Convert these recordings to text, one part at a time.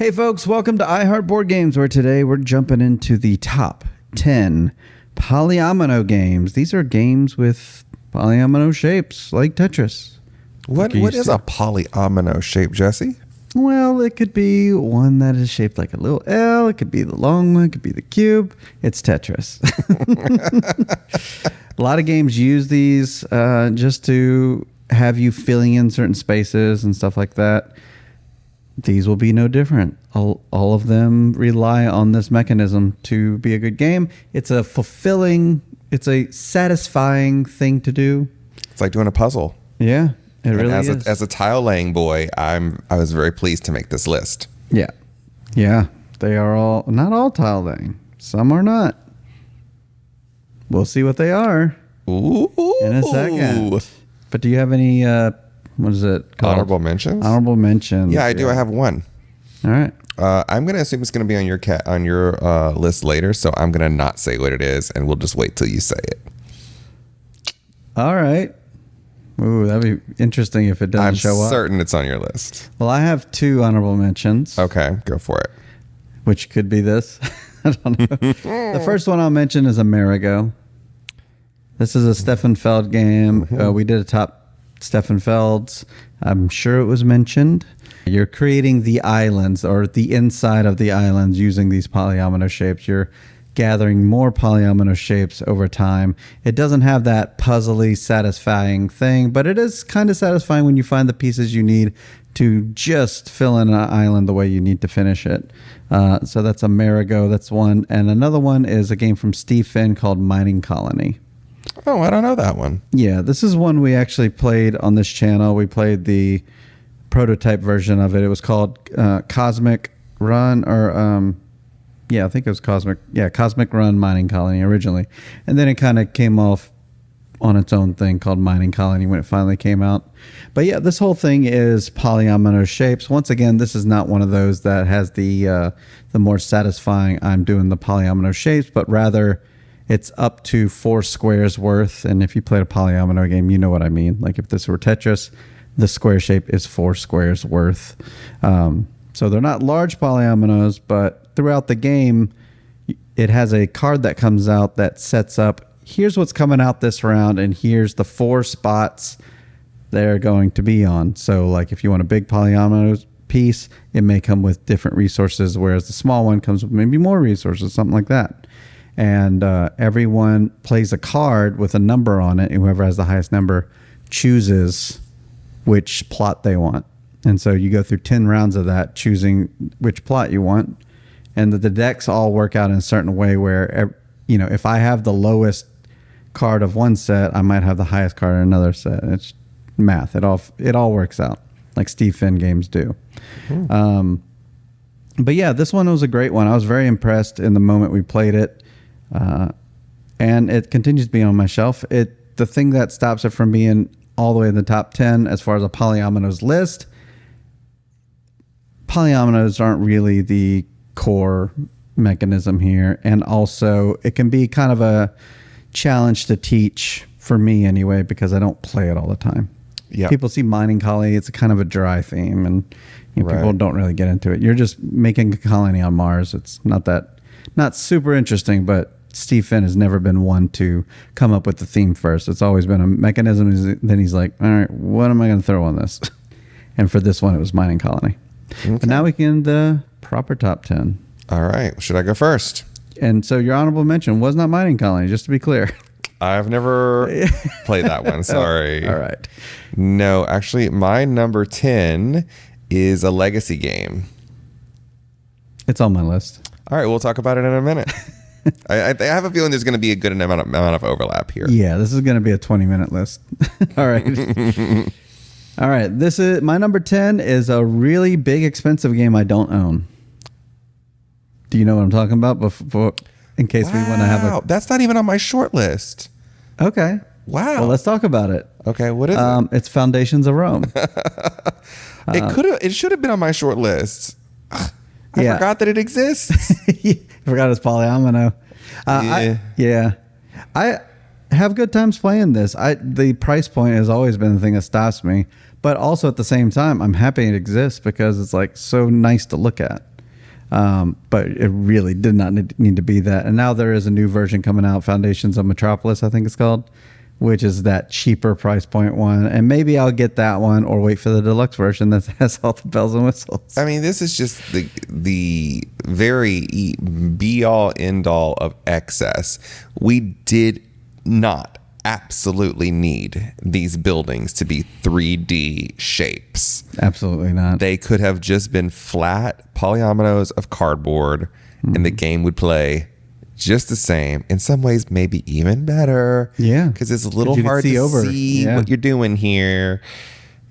Hey folks, welcome to iHeart Board Games, where today we're jumping into the top 10 Polyomino games. These are games with polyomino shapes, like Tetris. What is a polyomino shape, Jesse? Well, it could be one that is shaped like a little L. It could be the long one. It could be the cube. It's Tetris. A lot of games use these just to have you filling in certain spaces and stuff like that. These will be no different. All of them rely on this mechanism to be a good game. It's a satisfying thing to do. It's like doing a puzzle. Yeah, it really is. As a tile laying boy, I was very pleased to make this list. Yeah. They are not all tile laying. Some are not. We'll see what they are in a second. But do you have any? What is it called? Honorable mentions? Honorable mentions. Yeah, I do. I have one. All right. I'm going to assume it's going to be on your list later, so I'm going to not say what it is, and we'll just wait till you say it. All right. Ooh, that'd be interesting if it doesn't show up. I'm certain it's on your list. Well, I have two honorable mentions. Okay, go for it. Which could be this. I don't know. The first one I'll mention is a Marago. This is a Stefan Feld game. We did a top Stefan Feld's. I'm sure it was mentioned. You're creating the islands or the inside of the islands using these polyomino shapes. You're gathering more polyomino shapes over time. It doesn't have that puzzly, satisfying thing, but it is kind of satisfying when you find the pieces you need to just fill in an island the way you need to finish it. So that's a Marago. That's one. And another one is a game from Steve Finn called Mining Colony. Oh, I don't know that one. Yeah, this is one we actually played on this channel. We played the prototype version of it. It was called Cosmic Run, or I think it was Cosmic Run Mining Colony originally. And then it kind of came off on its own thing called Mining Colony when it finally came out. But yeah, this whole thing is polyomino shapes. Once again, this is not one of those that has the more satisfying I'm doing the polyomino shapes, but rather it's up to 4 squares worth. And if you played a polyomino game, you know what I mean. Like if this were Tetris, the square shape is 4 squares worth. So they're not large polyominoes, but throughout the game, it has a card that comes out that sets up, here's what's coming out this round, and here's the 4 spots they're going to be on. So like if you want a big polyomino piece, it may come with different resources, whereas the small one comes with maybe more resources, something like that. And everyone plays a card with a number on it, and whoever has the highest number chooses which plot they want. And so you go through 10 rounds of that, choosing which plot you want. And the decks all work out in a certain way where, if I have the lowest card of one set, I might have the highest card in another set. It's math. It all works out like Steve Finn games do. But yeah, this one was a great one. I was very impressed in the moment we played it. And it continues to be on my shelf. The thing that stops it from being all the way in the top 10 as far as a polyominoes list, polyominoes aren't really the core mechanism here. And also it can be kind of a challenge to teach for me anyway, because I don't play it all the time. Yeah. People see Mining Colony, it's a kind of a dry theme, and people don't really get into it. You're just making a colony on Mars. It's not super interesting, but Steve Finn has never been one to come up with the theme first. It's always been a mechanism. Then he's like, all right, what am I going to throw on this? And for this one, it was Mining Colony. Okay. But now we can the proper top 10. All right. Should I go first? And so your honorable mention was not Mining Colony, just to be clear. I've never played that one. Sorry. All right. No, actually, my number 10 is a legacy game. It's on my list. All right. We'll talk about it in a minute. I have a feeling there's going to be a good amount of overlap here. Yeah, this is going to be a 20-minute list. All right. All right. This is my number 10 is a really big, expensive game I don't own. Do you know what I'm talking about? Before, in case we want to have that's not even on my short list. Okay. Wow. Well, let's talk about it. Okay. What is it? It's Foundations of Rome. It should have been on my short list. I forgot that it exists. I forgot it's polyomino. I have good times playing this. The price point has always been the thing that stops me. But also at the same time, I'm happy it exists because it's like so nice to look at. But it really did not need to be that. And now there is a new version coming out, Foundations of Metropolis, I think it's called, which is that cheaper price point one. And maybe I'll get that one or wait for the deluxe version that has all the bells and whistles. I mean, this is just the very be all end all of excess. We did not absolutely need these buildings to be 3D shapes. Absolutely not. They could have just been flat polyominoes of cardboard, and the game would play just the same. In some ways, maybe even better. Yeah. Because it's a little hard to see what you're doing here.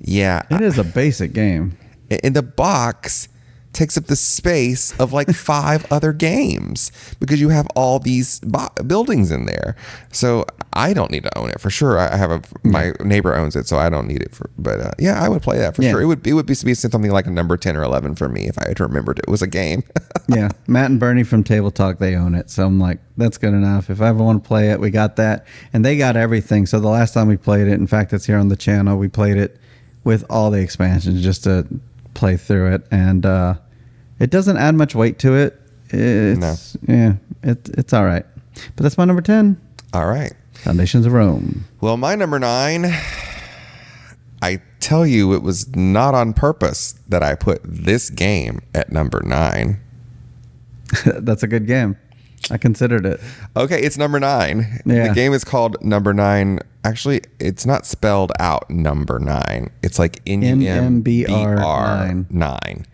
Yeah. It is a basic game. And the box takes up the space of like 5 other games because you have all these buildings in there. So I don't need to own it for sure. I have my neighbor owns it, so I don't need it for. But yeah, I would play that for sure. It would be something like a number 10 or 11 for me if I had remembered it was a game. Yeah, Matt and Bernie from Table Talk, they own it, so I'm like, that's good enough. If I ever want to play it, we got that, and they got everything. So the last time we played it, in fact, it's here on the channel. We played it with all the expansions just to play through it, and it doesn't add much weight to it. It's all right. But that's my number 10. All right. Foundations of Rome. Well, my number 9, I tell you, it was not on purpose that I put this game at number 9. That's a good game. I considered it. Okay, it's number 9. Yeah. The game is called Number 9. Actually, it's not spelled out number 9. It's like NUMBR 9.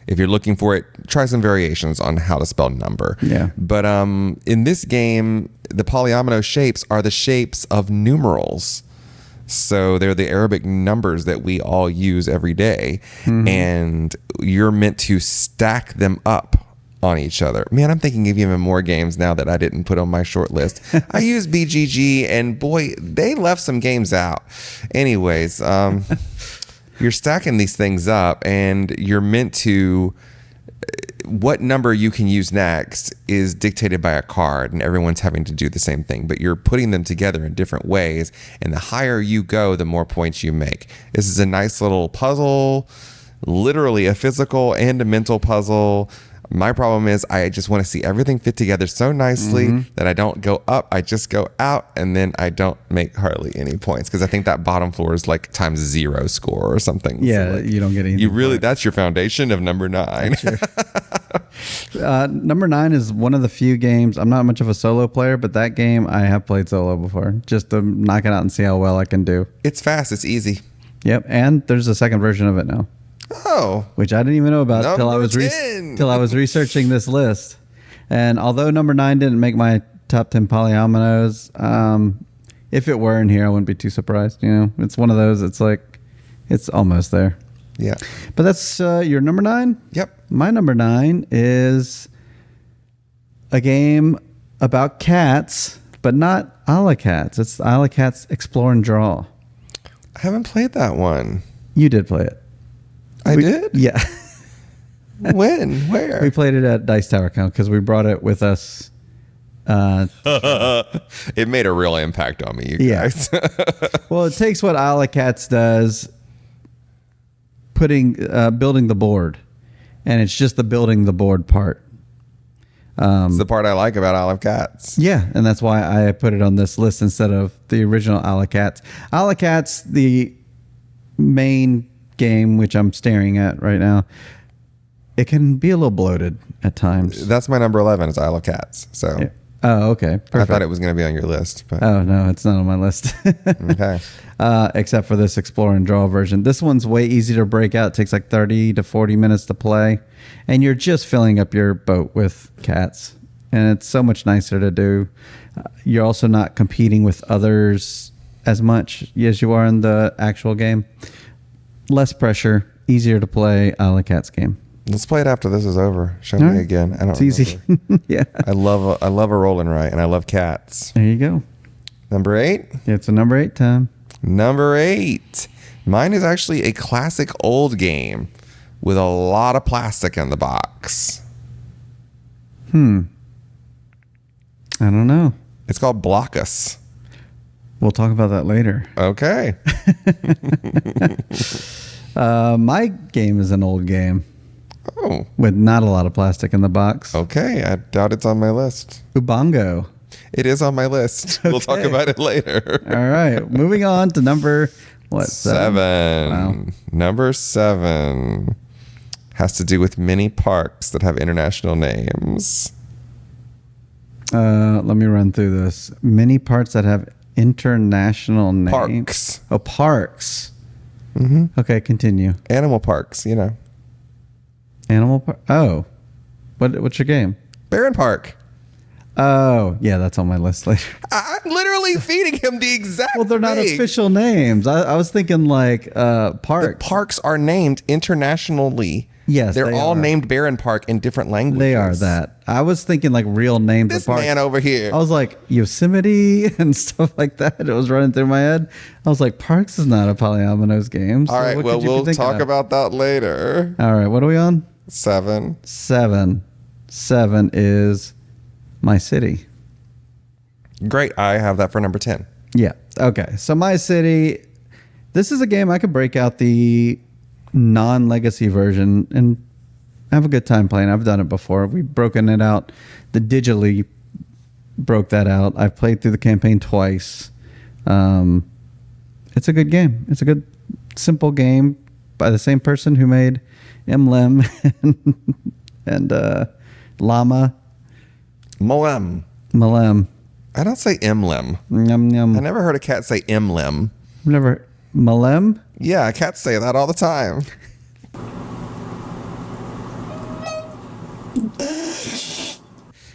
If you're looking for it, try some variations on how to spell number. Yeah. But in this game, the polyomino shapes are the shapes of numerals. So they're the Arabic numbers that we all use every day. Mm-hmm. And you're meant to stack them up on each other. Man, I'm thinking of even more games now that I didn't put on my short list. I use BGG, and boy, they left some games out. Anyways, you're stacking these things up, and you're meant to. What number you can use next is dictated by a card, and everyone's having to do the same thing, but you're putting them together in different ways, and the higher you go, the more points you make. This is a nice little puzzle, literally a physical and a mental puzzle. My problem is I just want to see everything fit together so nicely that I don't go up, I just go out, and then I don't make hardly any points because I think that bottom floor is like ×0 score or something. Yeah, so like, you don't get anything. You really, that's your foundation of number 9. Number 9 is one of the few games. I'm not much of a solo player, but that game I have played solo before just to knock it out and see how well I can do. It's fast. It's easy. Yep, and there's a second version of it now. Oh, which I didn't even know about till I was researching this list. And although number 9 didn't make my top 10 polyominoes, if it were in here, I wouldn't be too surprised. You know, it's one of those. It's like it's almost there. Yeah. But that's your number 9. Yep. My number 9 is a game about cats, but not a la cats. It's a la cats Explore and Draw. I haven't played that one. You did play it. I did? Yeah. When? Where? We played it at Dice Tower Con because we brought it with us. It made a real impact on me, you guys. Well, it takes what a la cats does, building the board, and it's just the building the board part. It's the part I like about Olive Cats. Yeah, and that's why I put it on this list instead of the original a la cats. A la cats, the main game, which I'm staring at right now, it can be a little bloated at times. That's my number 11 is Isle of Cats. So yeah. Oh, okay. Perfect. I thought it was going to be on your list. But. Oh, no, it's not on my list. Okay. Except for this Explore and Draw version. This one's way easy to break out. It takes like 30 to 40 minutes to play. And you're just filling up your boat with cats. And it's so much nicer to do. You're also not competing with others as much as you are in the actual game. Less pressure, easier to play a la cats game. Let's play it after this is over. Show All me right. again. I don't. It's easy. Yeah. I love a roll and write, and I love cats. There you go. Number 8. Yeah, it's a number 8 time. Number 8. Mine is actually a classic old game with a lot of plastic in the box. I don't know. It's called Blockas. We'll talk about that later. Okay. My game is an old game. Oh, with not a lot of plastic in the box. okay. I doubt it's on my list. Ubongo. It is on my list. We'll talk Okay. about it later. All right. Moving on to number, what? 7. Wow. Number 7 has to do with mini parks that have international names. Let me run through this. Many parts that have international names. Parks. Oh, parks. Mm-hmm. Okay, continue. Animal parks, you know. Animal park. Oh, what's your game? Barron Park. Oh, yeah, that's on my list later. I'm literally feeding him the exact Well, they're not thing. official names. I was thinking like The parks. parks are named internationally. Yes, they're they all are. named Barron Park in different languages. They are that. I was thinking like real names This of parks. man over here. I was like Yosemite and stuff like that. It was running through my head. I was like, Parks is not a Polyomino's game. So All right, what well, could you be we'll thinking talk of? about that later. All right, what are we on? 7. 7. 7 is My City. Great. I have that for number 10. Yeah. Okay. So My City. This is a game I could break out the non-legacy version and have a good time playing. I've done it before. We've broken it out. The digitally broke that out. I've played through the campaign twice. It's a good game. It's a good, simple game by the same person who made Emblem and Llama. Malem. I don't say emblem. Yum, yum. I never heard a cat say emblem. Never. Malem? Yeah, cats say that all the time.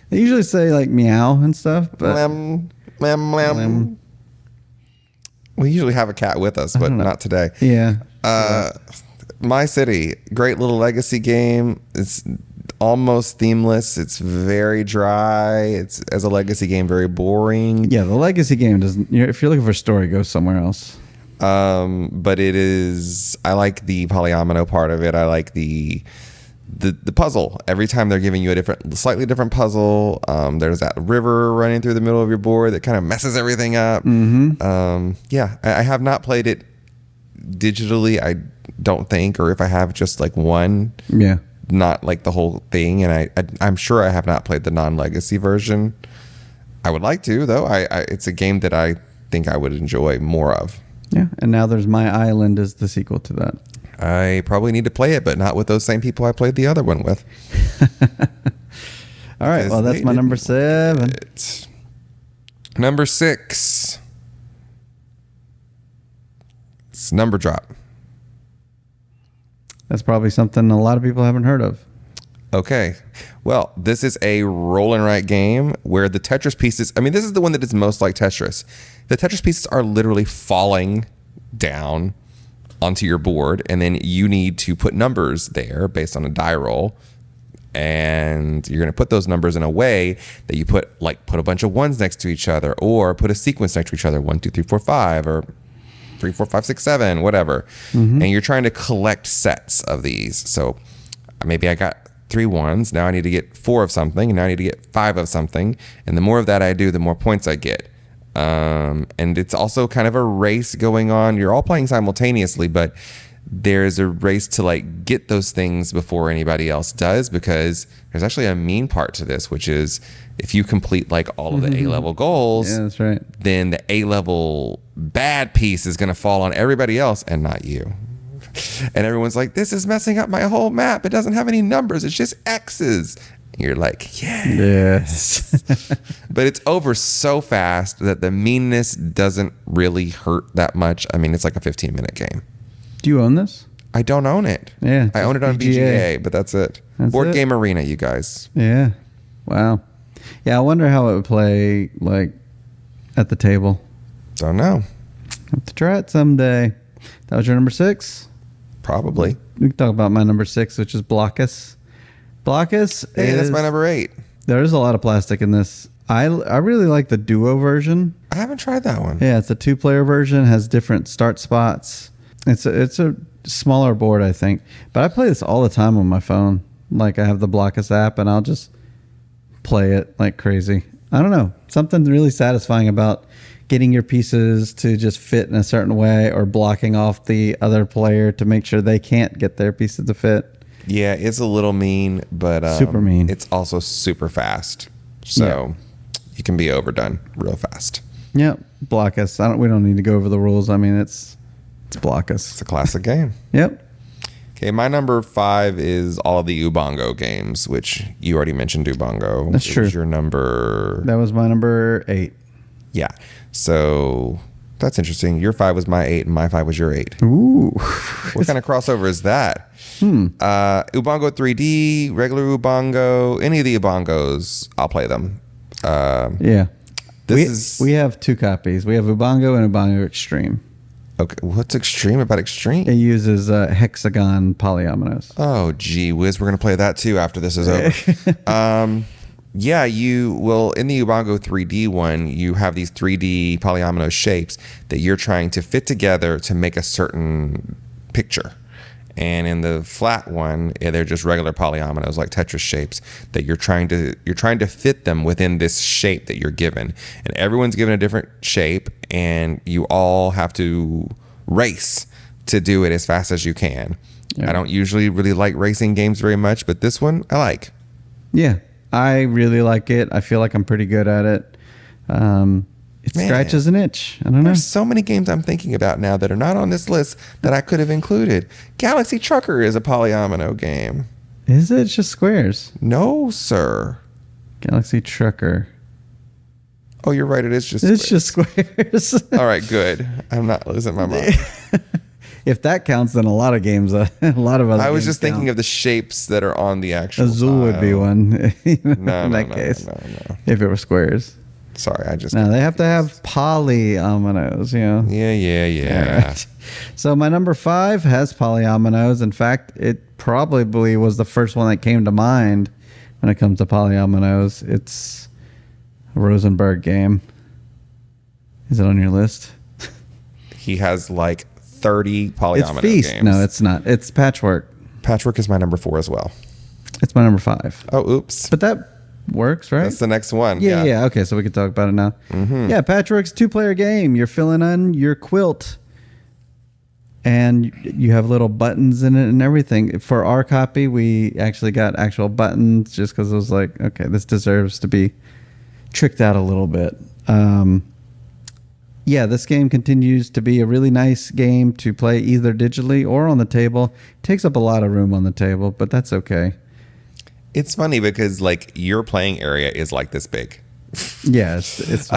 They usually say like meow and stuff, but Lem, lem, lem. Lem. We usually have a cat with us, but not today. yeah. My City, great little legacy game. It's almost themeless. It's very dry. It's, as a legacy game, very boring. Yeah, the legacy game doesn't. If you're looking for a story, go somewhere else. But it is. I like the polyomino part of it. I like the puzzle. Every time they're giving you a slightly different puzzle. There's that river running through the middle of your board that kind of messes everything up. Mm-hmm. Yeah, I have not played it digitally. I don't think, or if I have, just like one. Yeah. Not like the whole thing. And I'm sure I have not played the non-legacy version. I would like to, though. It's a game that I think I would enjoy more of. Yeah. And now there's My Island is the sequel to that. I probably need to play it, but not with those same people I played the other one with. All right. Well, that's my number 7. Number 6. It's Number Drop. That's probably something a lot of people haven't heard of. Okay. Well, this is a roll and write game where the Tetris pieces, I mean, this is the one that is most like Tetris. The Tetris pieces are literally falling down onto your board, and then you need to put numbers there based on a die roll. And you're going to put those numbers in a way that you put a bunch of ones next to each other, or put a sequence next to each other, 1, 2, 3, 4, 5, or 3, 4, 5, 6, 7, whatever. Mm-hmm. And you're trying to collect sets of these. So maybe I got 3 ones. Now I need to get 4 of something. And now I need to get 5 of something. And the more of that I do, the more points I get. And it's also kind of a race going on. You're all playing simultaneously, but there's a race to like get those things before anybody else does, because there's actually a mean part to this, which is if you complete like all of the A-level goals, Yeah, that's right. then the A-level bad piece is going to fall on everybody else and not you. And everyone's like, this is messing up my whole map. It doesn't have any numbers. It's just X's. And you're like, yeah. Yes. But it's over so fast that the meanness doesn't really hurt that much. I mean, it's like a 15-minute game. Do you own this? I don't own it. Yeah. I own it on BGA, but that's it. That's Board it? Game Arena, you guys. Yeah. Wow. Yeah, I wonder how it would play like at the table. Don't know. Have to try it someday. That was your number 6? Probably. We can talk about my number 6, which is Blockas. Blockas Hey, is... that's my number 8. There is a lot of plastic in this. I really like the duo version. I haven't tried that one. Yeah, it's a 2-player version. Has different start spots. It's a smaller board, I think. But I play this all the time on my phone. Like I have the Blockas app, and I'll just play it like crazy. I don't know. Something really satisfying about getting your pieces to just fit in a certain way, or blocking off the other player to make sure they can't get their pieces to fit. Yeah, it's a little mean, but Super mean. It's also super fast, so you can be overdone real fast. Yep. Blockas. We don't need to go over the rules. I mean, it's Blockas. It's a classic game. Yep. Okay, my number 5 is all of the Ubongo games, which you already mentioned Ubongo. That's true. Was your number... That was my number 8. Yeah. So that's interesting. Your 5 was my 8, and my 5 was your 8. Ooh. What kind of crossover is that? Ubongo 3D, regular Ubongo, any of the Ubongos, I'll play them. Yeah. We have 2 copies. We have Ubongo and Ubongo Extreme. Okay, what's extreme about extreme? It uses hexagon polyominoes. Oh, gee whiz. We're going to play that too after this is over. Yeah, in the Ubongo 3D one, you have these 3D polyomino shapes that you're trying to fit together to make a certain picture. And in the flat one, they're just regular polyominoes, like Tetris shapes, that you're trying to fit them within this shape that you're given. And everyone's given a different shape, and you all have to race to do it as fast as you can. Yeah. I don't usually really like racing games very much, but this one I like. Yeah, I really like it. I feel like I'm pretty good at it. It scratches an itch. I don't know. There's so many games I'm thinking about now that are not on this list that I could have included. Galaxy Trucker is a polyomino game. Is it? It's just squares. No, sir. Galaxy Trucker. Oh, you're right. It is just It's just squares. All right, good. I'm not losing my mind. If that counts, then a lot of games, a lot of other I was games just thinking count. of the shapes that are on the actual Azul would be one. No, No. If it were squares. Sorry, I just... No, they have to have polyominoes, you know. Yeah. Right. So my number 5 has polyominoes. In fact, it probably was the first one that came to mind when it comes to polyominoes. It's a Rosenberg game. Is it on your list? He has like 30 polyomino It's Feast. games. No, it's not. It's Patchwork. Patchwork is my number 4 as well. It's my number 5. Oh, oops. But that works, right? That's the next one. Yeah. Okay, so we can talk about it now. Mm-hmm. Yeah, Patchwork's a 2-player game. You're filling on your quilt, and you have little buttons in it and everything. For our copy, we actually got actual buttons just because it was like, okay, this deserves to be tricked out a little bit. Yeah, this game continues to be a really nice game to play either digitally or on the table. It takes up a lot of room on the table, but that's okay. It's funny because like your playing area is like this big. Yeah, it's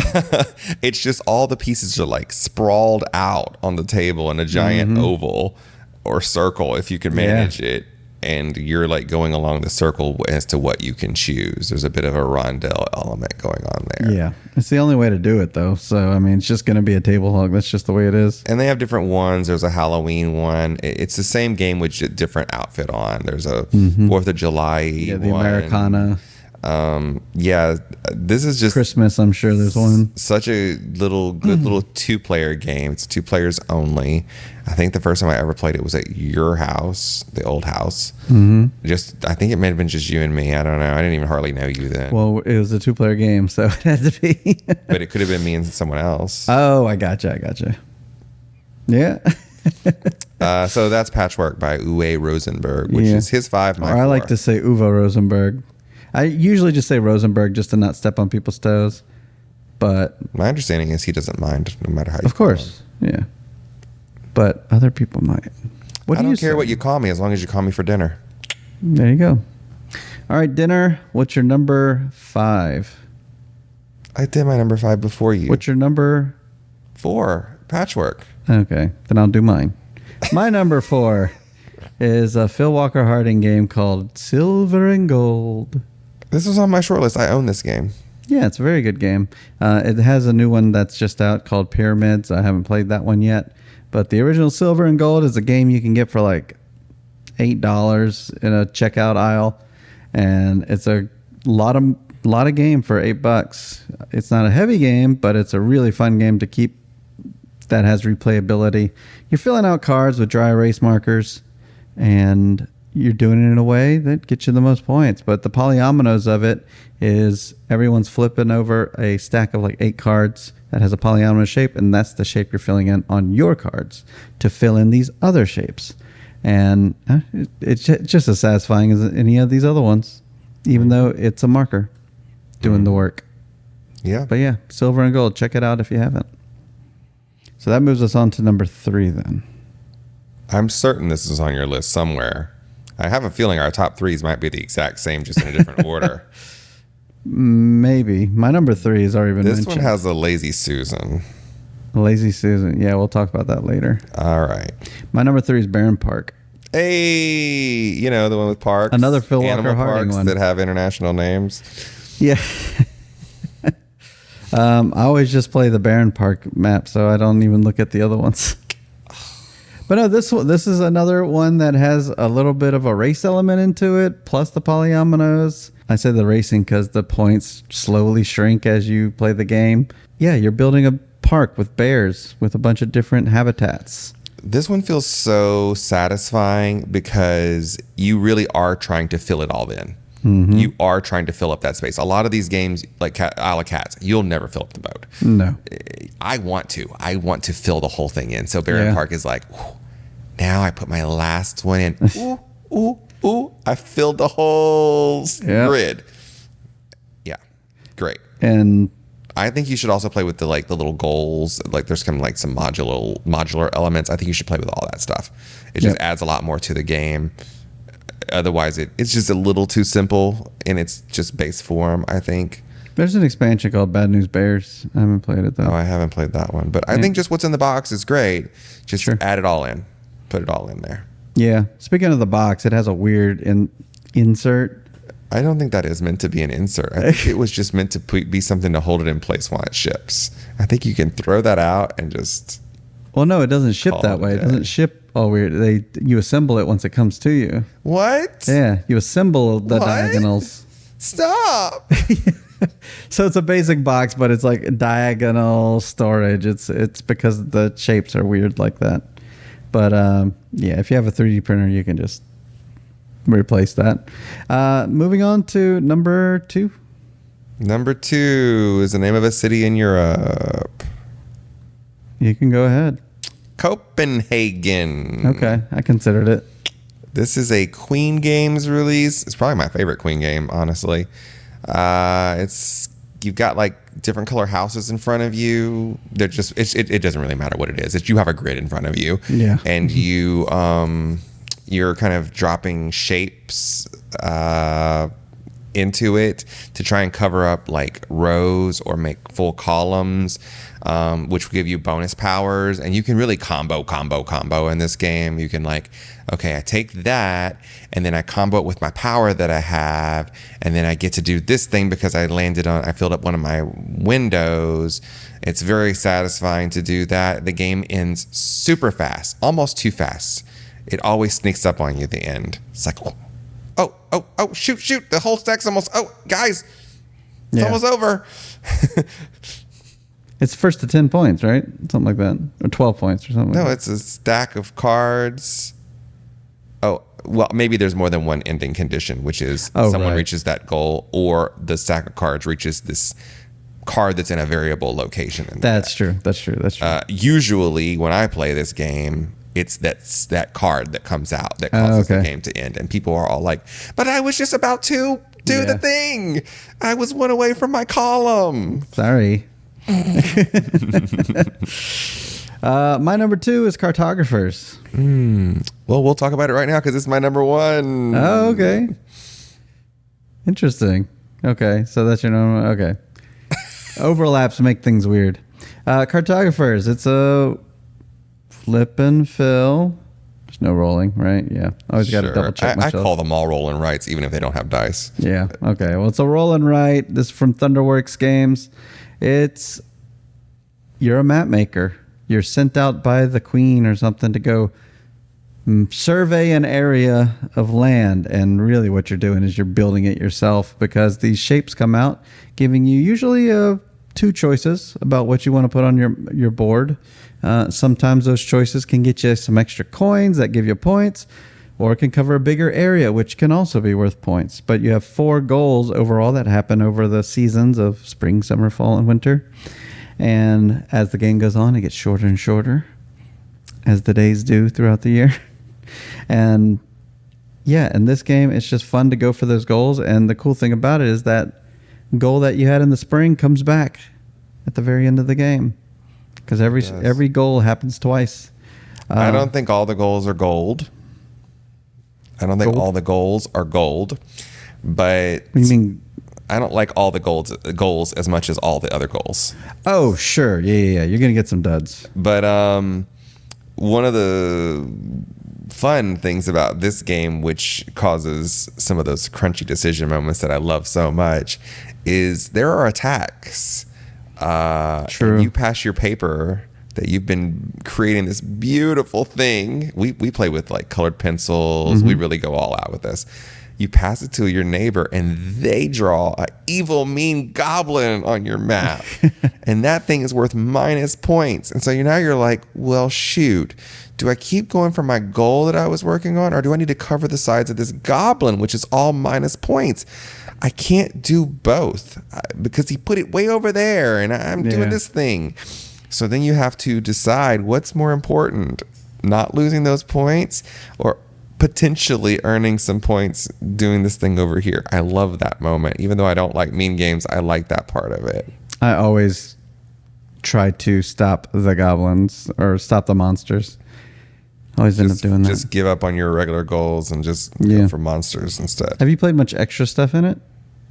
it's just all the pieces are like sprawled out on the table in a giant oval or circle if you can manage it. And you're like going along the circle as to what you can choose. There's a bit of a rondelle element going on there. Yeah, it's the only way to do it though. So I mean, it's just going to be a table hog. That's just the way it is. And they have different ones. There's a Halloween one. It's the same game with a different outfit on. There's a 4th of July the one. Americana. This is just Christmas. I'm sure there's one. Such a good little 2-player game. It's 2 players only. I think the first time I ever played it was at your house, the old house. I think it may have been just you and me. I don't know. I didn't even hardly know you then. Well, it was a 2-player game, so it had to be. But it could have been me and someone else. Oh, I gotcha. Yeah. So that's Patchwork by Uwe Rosenberg, which is his 5, my 4. I like to say Uwe Rosenberg. I usually just say Rosenberg just to not step on people's toes. But my understanding is he doesn't mind no matter how you Of course. Yeah. But other people might. I don't care what you call me as long as you call me for dinner. There you go. All right, dinner. What's your number 5? I did my number 5 before you. What's your number 4? Patchwork. Okay, then I'll do mine. My number 4 is a Phil Walker Harding game called Silver and Gold. This was on my short list. I own this game. Yeah, it's a very good game. It has a new one that's just out called Pyramids. I haven't played that one yet. But the original Silver and Gold is a game you can get for like $8 in a checkout aisle. And it's a lot of game for $8. It's not a heavy game, but it's a really fun game to keep that has replayability. You're filling out cards with dry erase markers, and you're doing it in a way that gets you the most points. But the polyominoes of it is everyone's flipping over a stack of like 8 cards that has a polyomino shape, and that's the shape you're filling in on your cards to fill in these other shapes. And it's just as satisfying as any of these other ones, even though it's a marker doing the work. Yeah. But yeah, silver and gold. Check it out if you haven't. So that moves us on to number 3 then. I'm certain this is on your list somewhere. I have a feeling our top 3s might be the exact same, just in a different order. Maybe. My number 3 has already been This mentioned. one has a Lazy Susan. Lazy Susan. Yeah, we'll talk about that later. All right. My number 3 is Barren Park. Hey, the one with parks. Another Phil Walker Animal Harding parks one. that have international names. Yeah. I always just play the Barren Park map, so I don't even look at the other ones. But no, this is another one that has a little bit of a race element into it, plus the polyominoes. I say the racing because the points slowly shrink as you play the game. Yeah, you're building a park with bears with a bunch of different habitats. This one feels so satisfying because you really are trying to fill it all in. Mm-hmm. You are trying to fill up that space. A lot of these games, like a la Cats, you'll never fill up the boat. No. I want to fill the whole thing in. So Barren Park is like, whew, now I put my last one in. Ooh, I filled the whole grid. Yeah, great. And I think you should also play with the little goals. Like there's kind of like some modular elements. I think you should play with all that stuff. It just adds a lot more to the game. Otherwise, it's just a little too simple in its just base form, I think. There's an expansion called Bad News Bears. I haven't played it, though. Oh, I haven't played that one. But I think just what's in the box is great. Just add it all in. Put it all in there. Yeah. Speaking of the box, it has a weird insert. I don't think that is meant to be an insert. I think it was just meant to be something to hold it in place while it ships. I think you can throw that out and just... Well, no, it doesn't ship that way. It doesn't ship all weird. You assemble it once it comes to you. What? Yeah, you assemble the diagonals. Stop. So it's a basic box, but it's like diagonal storage. It's because the shapes are weird like that. But yeah, if you have a 3D printer, you can just replace that. Moving on to number 2. Number 2 is the name of a city in Europe. You can go ahead. Copenhagen. Okay, I considered it. This is a Queen Games release. It's probably my favorite Queen game, honestly. You've got like different color houses in front of you. They're just it doesn't really matter what it is. You have a grid in front of you. Yeah. And you're kind of dropping shapes into it to try and cover up like rows or make full columns, which will give you bonus powers. And you can really combo in this game. You can like, okay, I take that and then I combo it with my power that I have, and then I get to do this thing because I filled up one of my windows. It's very satisfying to do that. The game ends super fast, almost too fast. It always sneaks up on you at the end. It's like, oh, shoot. The whole stack's guys, it's almost over. It's first to 10 points, right? Something like that. Or 12 points or something. No, it's a stack of cards. Oh, well, maybe there's more than one ending condition, which is someone reaches that goal or the stack of cards reaches this card that's in a variable location. That's true. Usually when I play this game, it's that card that comes out that causes the game to end. And people are all like, but I was just about to do the thing. I was one away from my column. Sorry. My number 2 is Cartographers. Well, we'll talk about it right now because it's my number 1. Oh, okay. Interesting. Okay, so that's your number 1. Okay. Overlaps make things weird. Cartographers. It's a flip and fill. There's no rolling, right? Yeah. Always got to double check I myself. call them all roll and writes, even if they don't have dice. Yeah. Okay. Well, it's a roll and write. This is from Thunderworks Games. You're a map maker. You're sent out by the queen or something to go survey an area of land. And really what you're doing is you're building it yourself, because these shapes come out giving you usually 2 choices about what you want to put on your board. Sometimes those choices can get you some extra coins that give you points, or it can cover a bigger area, which can also be worth points. But you have 4 goals overall that happen over the seasons of spring, summer, fall, and winter. And as the game goes on, it gets shorter and shorter, as the days do throughout the year. And yeah, in this game, it's just fun to go for those goals. And the cool thing about it is that goal that you had in the spring comes back at the very end of the game, because every goal happens twice. I don't think all the goals are gold. I don't think all the goals are gold, but What do you mean? I don't like all the goals as much as all the other goals. Oh, sure. Yeah. You're going to get some duds. But one of the fun things about this game, which causes some of those crunchy decision moments that I love so much, is there are attacks. True. And you pass your paper that you've been creating this beautiful thing. We play with like colored pencils. We really go all out with this. You pass it to your neighbor and they draw an evil, mean goblin on your map. And that thing is worth minus points. And so you're like, well, shoot, do I keep going for my goal that I was working on? Or do I need to cover the sides of this goblin, which is all minus points? I can't do both because he put it way over there and I'm doing this thing. So then you have to decide what's more important, not losing those points or potentially earning some points doing this thing over here. I love that moment. Even though I don't like mean games, I like that part of it. I always try to stop the goblins or stop the monsters. Always end up doing that. Just give up on your regular goals and just go for monsters instead. Have you played much extra stuff in it?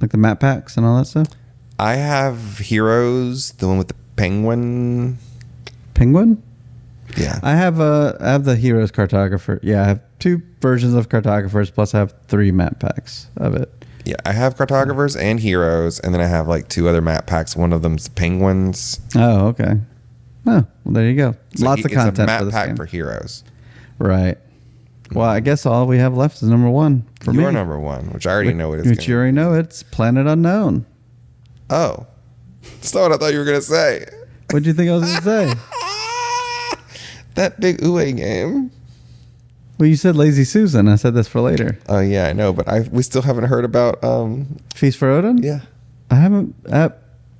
Like the map packs and all that stuff? I have Heroes, the one with the penguin. Penguin? Yeah. I have the Heroes Cartographer. Yeah, I have 2 versions of Cartographers, plus I have 3 map packs of it. Yeah, I have Cartographers and Heroes, and then I have like 2 other map packs. One of them's Penguins. Oh, okay. Oh, well, there you go. So Lots of content it's a map for this pack game. for Heroes. Right. Well, I guess all we have left is number 1 for me. Your number 1, which I already know what it's Which you already know. It's Planet Unknown. Oh. That's not what I thought you were going to say. What do you think I was going to say? That big Uwe game. Well, you said Lazy Susan. I said this for later. Oh, yeah, I know. But we still haven't heard about... Feast for Odin? Yeah. I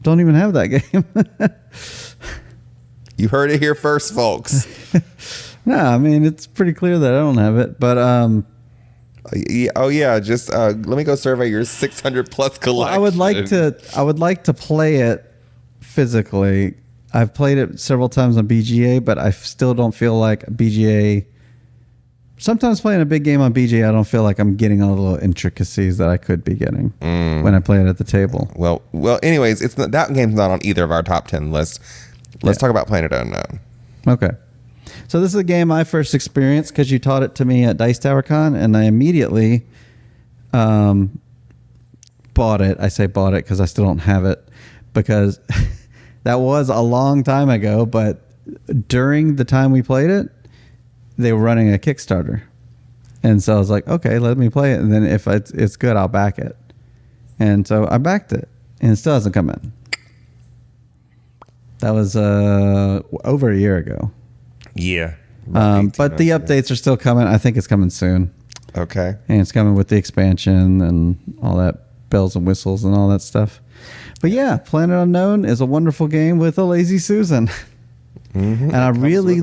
don't even have that game. You heard it here first, folks. No, I mean, it's pretty clear that I don't have it. But just let me go survey your 600 plus collection. I would like to play it physically. I've played it several times on BGA, but I still don't feel like BGA. Sometimes playing a big game on BGA, I don't feel like I'm getting all the little intricacies that I could be getting when I play it at the table. Well. Anyways, that game's not on either of our top 10 lists. Let's talk about Planet Unknown. Okay. So this is a game I first experienced because you taught it to me at Dice Tower Con, and I immediately bought it. I say bought it because I still don't have it, because that was a long time ago. But during the time we played it, they were running a Kickstarter. And so I was like, okay, let me play it. And then if it's good, I'll back it. And so I backed it, and it still hasn't come in. That was over a year ago. Yeah. But the updates are still coming. I think it's coming soon. Okay. And it's coming with the expansion and all that bells and whistles and all that stuff. But yeah, Planet Unknown is a wonderful game with a Lazy Susan. And I really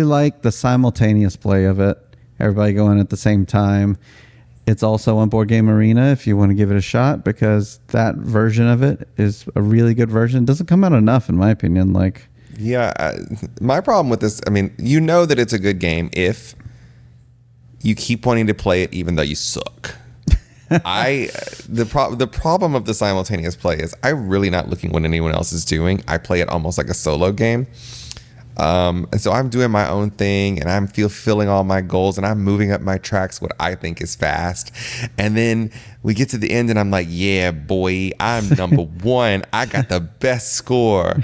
like the simultaneous play of it. Everybody going at the same time. It's also on Board Game Arena if you want to give it a shot, because that version of it is a really good version. It doesn't come out enough, in my opinion. My problem with this, I mean, you know that it's a good game if you keep wanting to play it even though you suck. The problem of the simultaneous play is I'm really not looking what anyone else is doing. I play it almost like a solo game. And so I'm doing my own thing, and I'm fulfilling all my goals, and I'm moving up my tracks what I think is fast. And then we get to the end, and I'm like, yeah, boy, I'm number 1. I got the best score.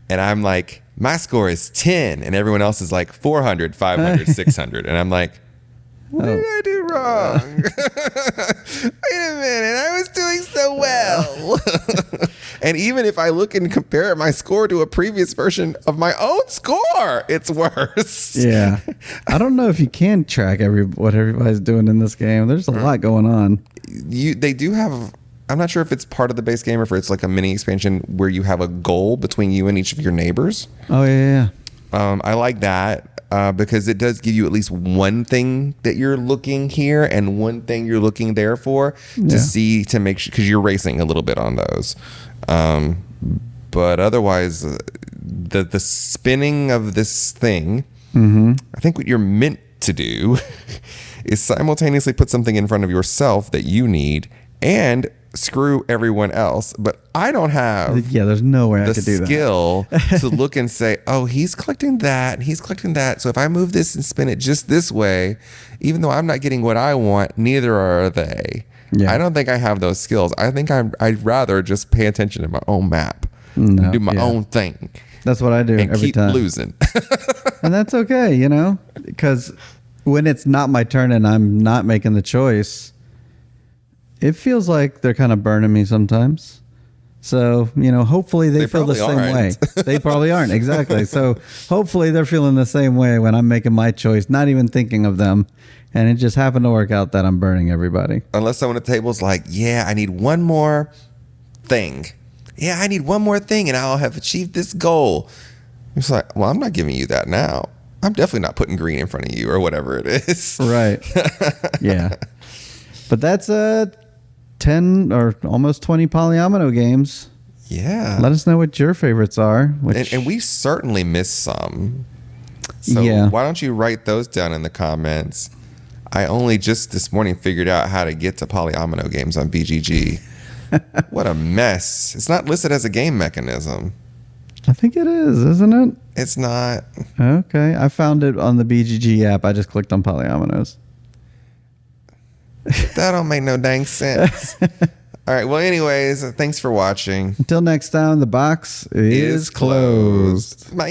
And I'm like, my score is 10, and everyone else is like 400, 500, 600. And I'm like, what did I do wrong? Wait a minute, I was doing so well. And even if I look and compare my score to a previous version of my own score, it's worse. Yeah. I don't know if you can track what everybody's doing in this game. There's a lot going on. They do have... I'm not sure if it's part of the base game or if it's like a mini expansion where you have a goal between you and each of your neighbors. Oh, yeah. I like that. because it does give you at least one thing that you're looking here and one thing you're looking there for to see, to make sure, because you're racing a little bit on those. But otherwise, the spinning of this thing, I think what you're meant to do is simultaneously put something in front of yourself that you need and screw everyone else. But I don't have there's no way I could do that. skill to look and say, oh, he's collecting that and he's collecting that, so if I move this and spin it just this way, even though I'm not getting what I want, neither are they. I don't think I have those skills. I think I'd rather just pay attention to my own map and do my own thing. That's what I do and every keep time. losing. And that's okay, because when it's not my turn and I'm not making the choice, it feels like they're kind of burning me sometimes. So, hopefully they feel the same way. They probably aren't. Exactly. So hopefully they're feeling the same way when I'm making my choice, not even thinking of them. And it just happened to work out that I'm burning everybody. Unless someone at the table is like, yeah, I need one more thing. Yeah, I need one more thing and I'll have achieved this goal. It's like, well, I'm not giving you that now. I'm definitely not putting green in front of you or whatever it is. Right. Yeah. But that's 10 or almost 20 Polyomino games. Yeah. Let us know what your favorites are. And we certainly missed some. So why don't you write those down in the comments? I only just this morning figured out how to get to Polyomino games on BGG. What a mess. It's not listed as a game mechanism. I think it is, isn't it? It's not. Okay. I found it on the BGG app. I just clicked on Polyominoes. That don't make no dang sense. All right. Well, anyways, thanks for watching. Until next time, the box is closed. Bye.